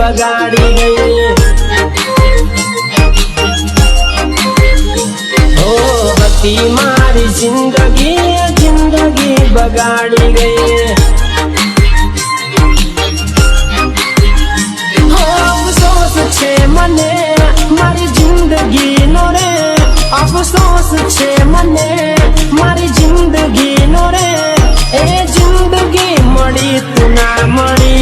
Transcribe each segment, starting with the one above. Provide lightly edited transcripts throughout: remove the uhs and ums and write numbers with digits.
बगाड़ी गई। ओ हती मारी जिंदगी जिंदगी बगाड़ी गई। हो अफसोस छे मने मारी जिंदगी नो रे, अफसोस छे मने मारी जिंदगी नो रे। ए जिंदगी मળી તું ના મળી।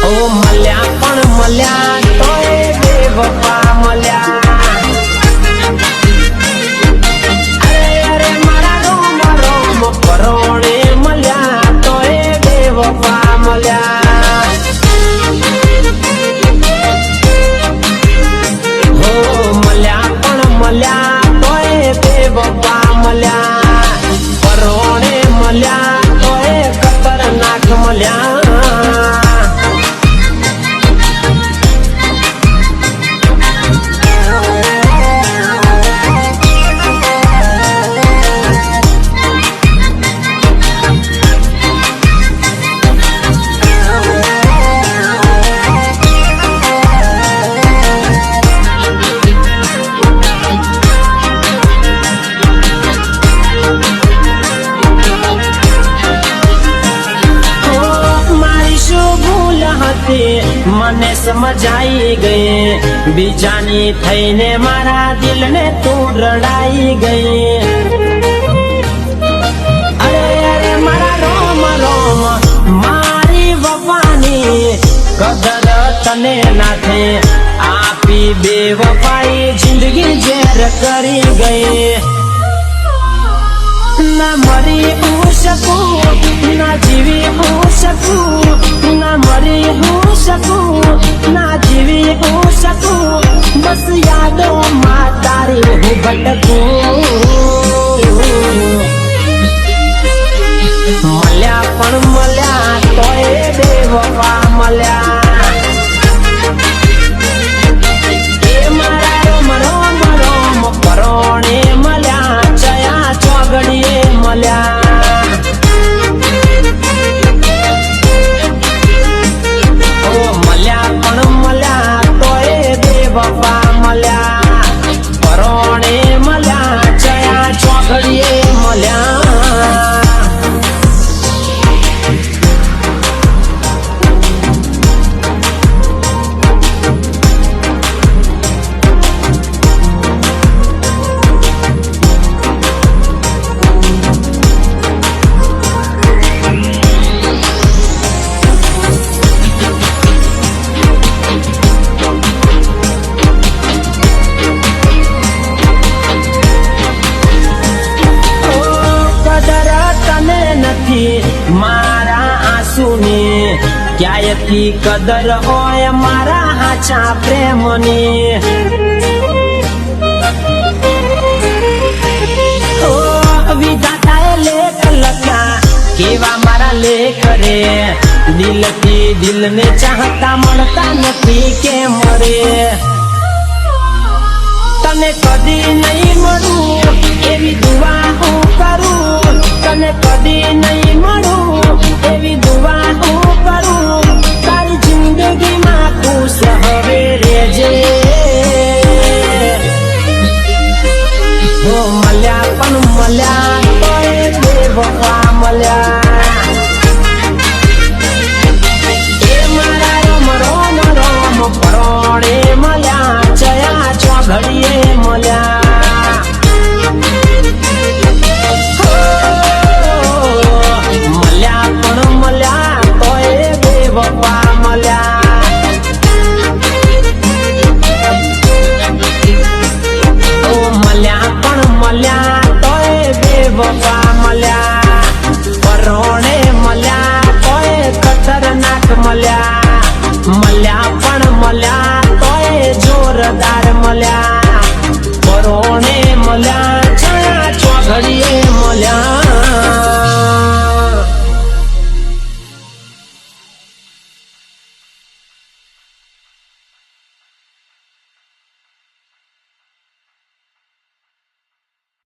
ओ मल्या पण मल्या तोय बेवफा मल्या। अरे अरे मारा रोम रोम परोणे मल्या तोय बेवफा मल्या। हो मल्या पण मल्या तोय बेवफा मल्या। परोणे मल्या तोय खतरनाक मल्या। મને સમજાઈ ગઈ બીજાની થઈને મારા દિલને તું રડાઈ ગઈ। અરે અરે મારા રોમ રોમ મારી વફાની કદર તને ના થે આપી બેવફાઈ જિંદગી ઝેર કરી ગઈ। ना मरी हो सकूं ना जीवी हो सकूं, ना मरी हो सकूं ना जीवी हो सकूं, बस यादों में तारी हूँ भटकूं। मल्या पण मल्या तोय बेवफा मल्या। ए मारा रोम रोम रोम परोणे मल्या चया चौगड़िए मल्या। ओ मल्या पण मल्या तोय बेवफा मल्या। परोणे मल्या चया चौगड़िए मल्या। मारा आंसुनी क्यायती कदर होय मारा हाचा प्रेमनी। ओ विधाताए लेख लख्या केवा मारा लेख रे, दिल थी दिल ने चाहता मळता नथी के मरे। तने कदी नहीं मळू एवी दुआ हूँ करूं, तने कदी नहीं मळू